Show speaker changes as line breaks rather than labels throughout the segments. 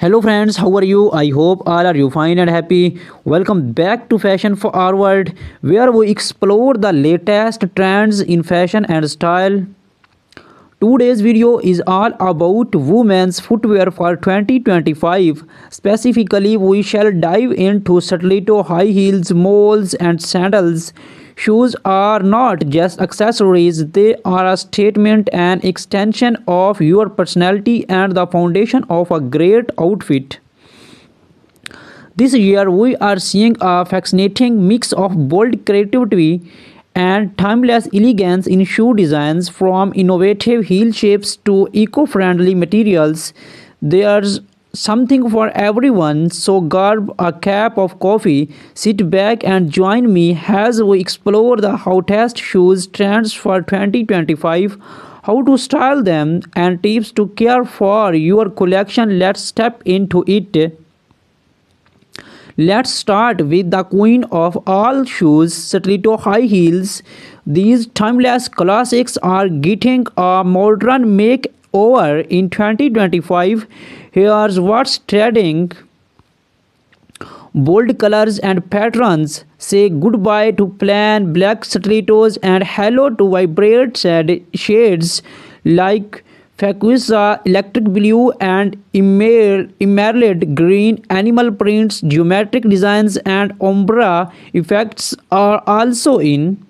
Hello friends, how are you? I hope all are you fine and happy. Welcome back to Fashion Forward, where we explore the latest trends in fashion and style. Today's video is all about women's footwear for 2025. Specifically, we shall dive into stiletto high heels, moles, and sandals. Shoes are not just accessories, they are a statement and extension of your personality and the foundation of a great outfit. This year, we are seeing a fascinating mix of bold creativity and timeless elegance in shoe designs, from innovative heel shapes to eco friendly materials. There's something for everyone, so grab a cup of coffee, sit back, and join me as we explore the hottest shoes trends for 2025, how to style them, and tips to care for your collection. Let's step into it. Let's start with the queen of all shoes, stiletto high heels. These timeless classics are getting a modern makeover in 2025. Here's what's trending. Bold colors and patterns. Say goodbye to plain black stilettos and hello to vibrant shades like fuchsia, electric blue, and emerald green. Animal prints, geometric designs, and ombre effects are also in.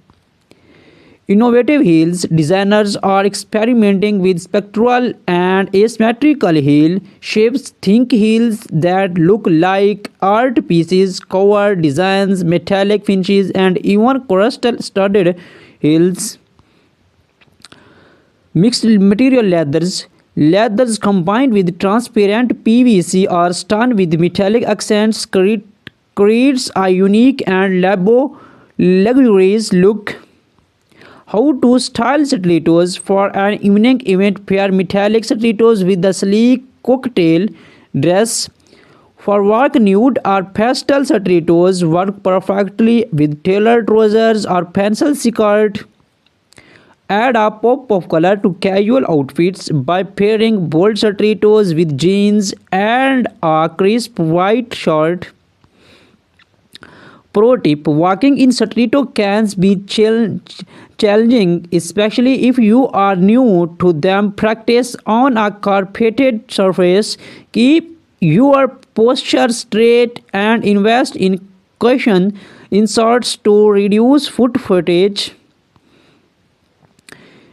Innovative heels. Designers are experimenting with spectral and asymmetrical heel shapes. Think heels that look like art pieces, cover designs, metallic finishes, and even crystal studded heels. Mixed material leathers. Leathers combined with transparent PVC or stone with metallic accents creates a unique and luxurious look. How to style stilettos for an evening event. Pair metallic stilettos with the sleek cocktail dress. For work, nude or pastel stilettos work perfectly with tailored trousers or pencil skirt. Add a pop of color to casual outfits by pairing bold stilettos with jeans and a crisp white shirt. Pro tip: walking in stiletto can be challenging, especially if you are new to them. Practice on a carpeted surface. Keep your posture straight and invest in cushion inserts to reduce foot footage.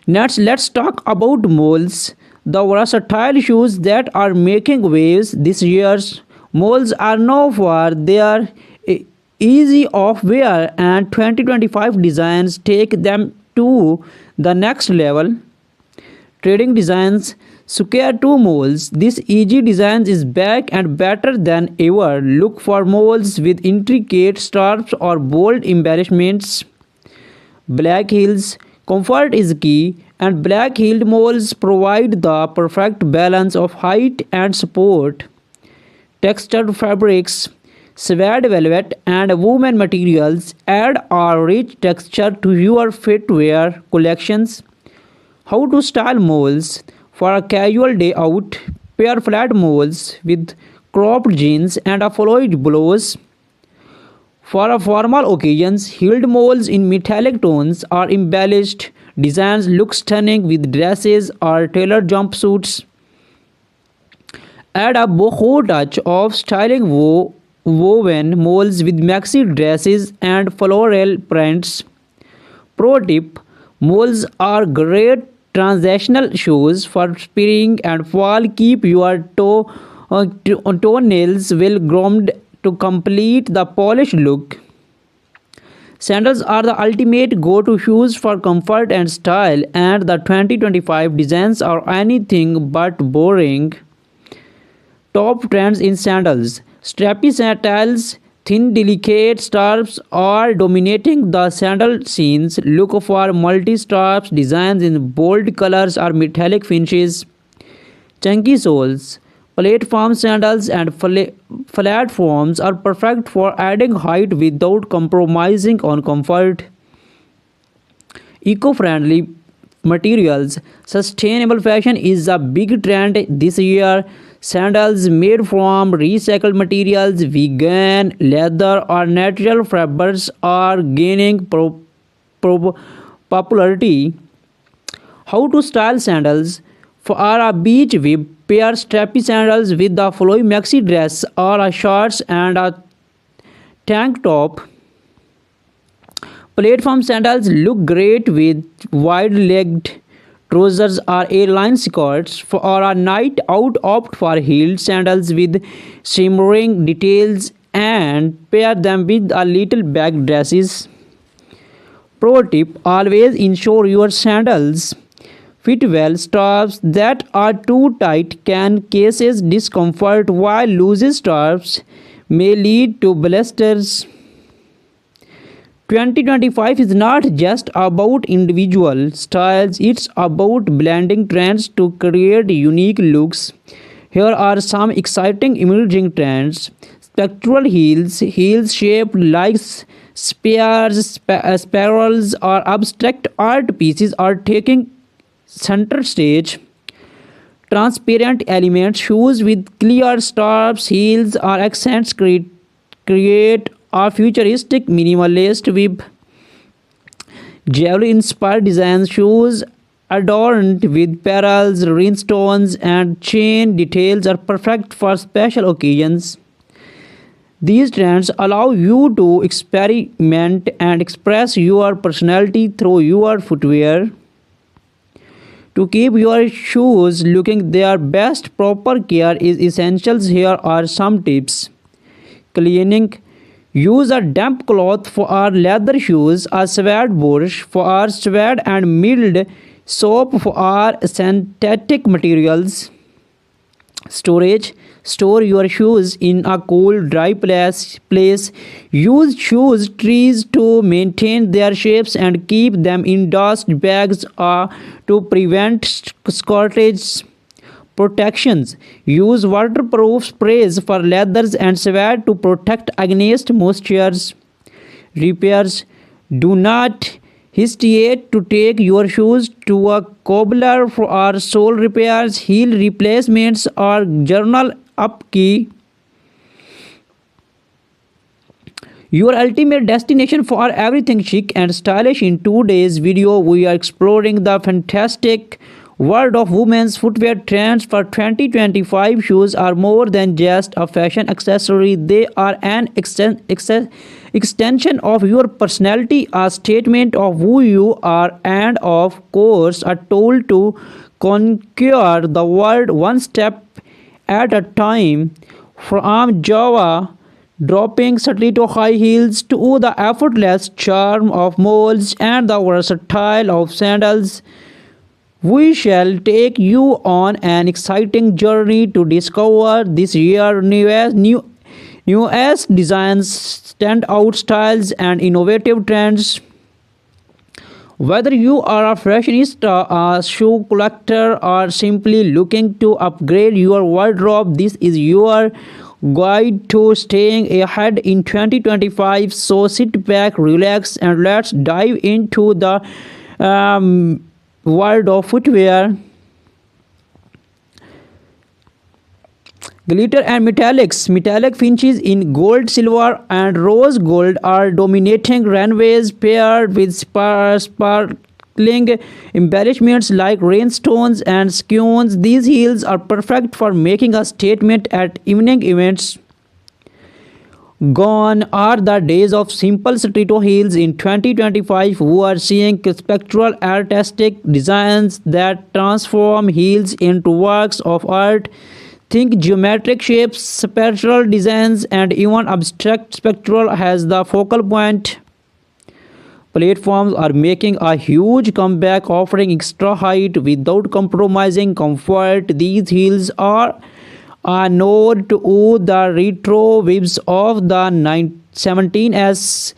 Next, let's talk about moles, the versatile shoes that are making waves this year. Moles are known for their easy of wear, and 2025 designs take them to the next level. Trading designs. Square 2 moles. This easy design is back and better than ever. Look for moles with intricate straps or bold embellishments. Black heels. Comfort is key, and black heeled moles provide the perfect balance of height and support. Textured fabrics. Suede velvet and woven materials add a rich texture to your footwear collections. How to style moles for a casual day out. Pair flat moles with cropped jeans and a floyd blouse. For a formal occasions, heeled moles in metallic tones or embellished designs look stunning with dresses or tailored jumpsuits. Add a boho touch of styling woven moles with maxi dresses and floral prints. Pro tip: moles are great transitional shoes for spring and fall. Keep your toenails well groomed to complete the polished look. Sandals are the ultimate go-to shoes for comfort and style, and the 2025 designs are anything but boring. Top trends in sandals. Strappy sandals, thin delicate straps are dominating the sandal scenes. Look for multi-straps designs in bold colors or metallic finishes. Chunky soles. Platform sandals and platforms are perfect for adding height without compromising on comfort. Eco-friendly materials. Sustainable fashion is a big trend this year. Sandals made from recycled materials, vegan, leather, or natural fibers are gaining pro- popularity. How to style sandals? For a beach, we pair strappy sandals with a flowy maxi dress or a shorts and a tank top. Platform sandals look great with wide-legged trousers or A-line skirts. For a night out, opt for heeled sandals with shimmering details and pair them with a little bag dresses. Pro tip: always ensure your sandals fit well. Straps that are too tight can cause discomfort, while loose straps may lead to blisters. 2025 is not just about individual styles, it's about blending trends to create unique looks. Here are some exciting emerging trends. Spectral heels, heels shaped like spears, spirals, or abstract art pieces are taking center stage. Transparent elements, shoes with clear straps, heels, or accents create a futuristic minimalist with jewelry inspired designs. Shoes adorned with pearls, rhinestones, and chain details are perfect for special occasions. These trends allow you to experiment and express your personality through your footwear. To keep your shoes looking their best, proper care is essential. Here are some tips. Cleaning: use a damp cloth for our leather shoes, a suede brush for our suede, and mild soap for our synthetic materials. Storage: store your shoes in a cool, dry place. Use shoes trees to maintain their shapes and keep them in dust bags to prevent scorches. Protections: use waterproof sprays for leathers and suede to protect against moistures. Repairs: do not hesitate to take your shoes to a cobbler for our sole repairs, heel replacements, or journal upkeep. Your ultimate destination for everything chic and stylish. In today's video, we are exploring the fantastic world of women's footwear trends for 2025. Shoes are more than just a fashion accessory, they are an extension of your personality, a statement of who you are, and of course, a tool to conquer the world one step at a time. From Java dropping stiletto high heels to the effortless charm of moles and the versatile of sandals, we shall take you on an exciting journey to discover this year's newest designs, standout styles, and innovative trends. Whether you are a fashionista, a shoe collector, or simply looking to upgrade your wardrobe, this is your guide to staying ahead in 2025. So sit back, relax, and let's dive into the world of footwear. Glitter and metallics. Metallic finishes in gold, silver, and rose gold are dominating runways, paired with sparkling embellishments like rhinestones and skeins. These heels are perfect for making a statement at evening events. Gone are the days of simple stiletto heels. In 2025, we are seeing spectral artistic designs that transform heels into works of art. Think geometric shapes, spectral designs, and even abstract spectral has the focal point. Platforms are making a huge comeback, offering extra height without compromising comfort. These heels are a nod to the retro vibes of the 17s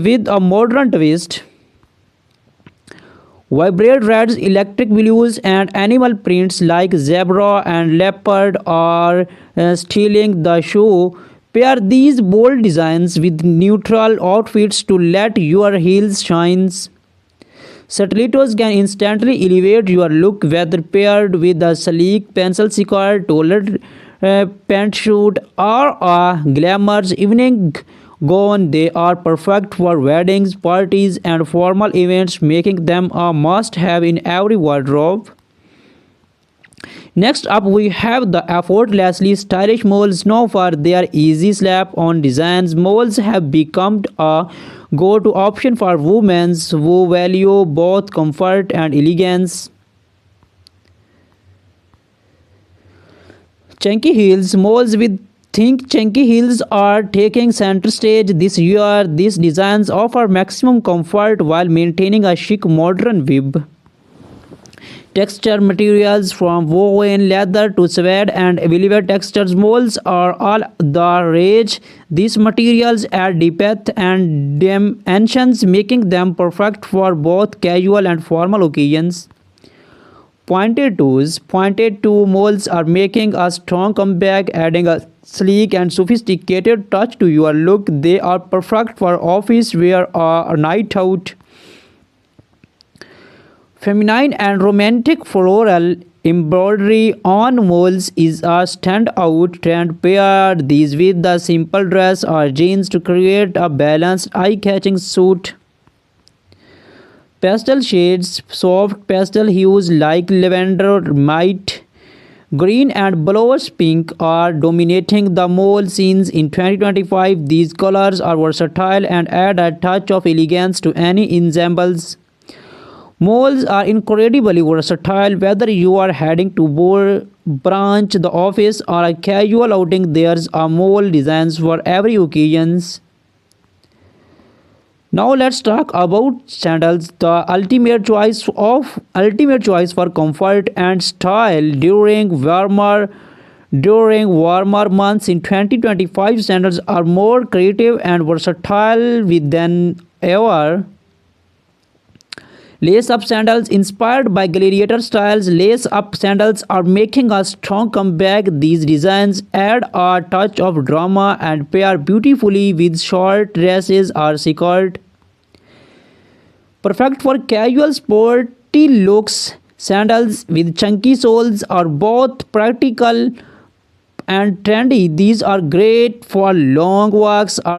with a modern twist. Vibrant reds, electric blues, and animal prints like zebra and leopard are stealing the show. Pair these bold designs with neutral outfits to let your heels shine. Stilettos can instantly elevate your look, whether paired with a sleek pencil skirt, tailored pantsuit, or a glamorous evening gown. They are perfect for weddings, parties, and formal events, making them a must-have in every wardrobe. Next up, we have the effortlessly stylish moles. Known for their easy slap-on designs, moles have become a go-to option for women who value both comfort and elegance. Chunky heels, moles with think chunky heels are taking center stage this year. These designs offer maximum comfort while maintaining a chic modern vibe. Texture materials from woven leather to suede and velvet textures molds are all the rage. These materials add depth and dimensions, making them perfect for both casual and formal occasions. Pointed toe molds are making a strong comeback, adding a sleek and sophisticated touch to your look. They are perfect for office wear or a night out. Feminine and romantic floral embroidery on molds is a standout trend. Pair these with the simple dress or jeans to create a balanced, eye-catching suit. Pastel shades, soft pastel hues like lavender, might green, and bluish pink are dominating the mall scenes in 2025. These colors are versatile and add a touch of elegance to any ensembles. Malls are incredibly versatile. Whether you are heading to branch, the office, or a casual outing, there's a mall designs for every occasion. Now let's talk about sandals, the ultimate choice for comfort and style during warmer months in 2025. Sandals are more creative and versatile than ever. Lace up sandals inspired by gladiator styles. Lace up sandals are making a strong comeback. These designs add a touch of drama and pair beautifully with short dresses or skirt. Perfect for casual sporty looks, sandals with chunky soles are both practical and trendy. These are great for long walks or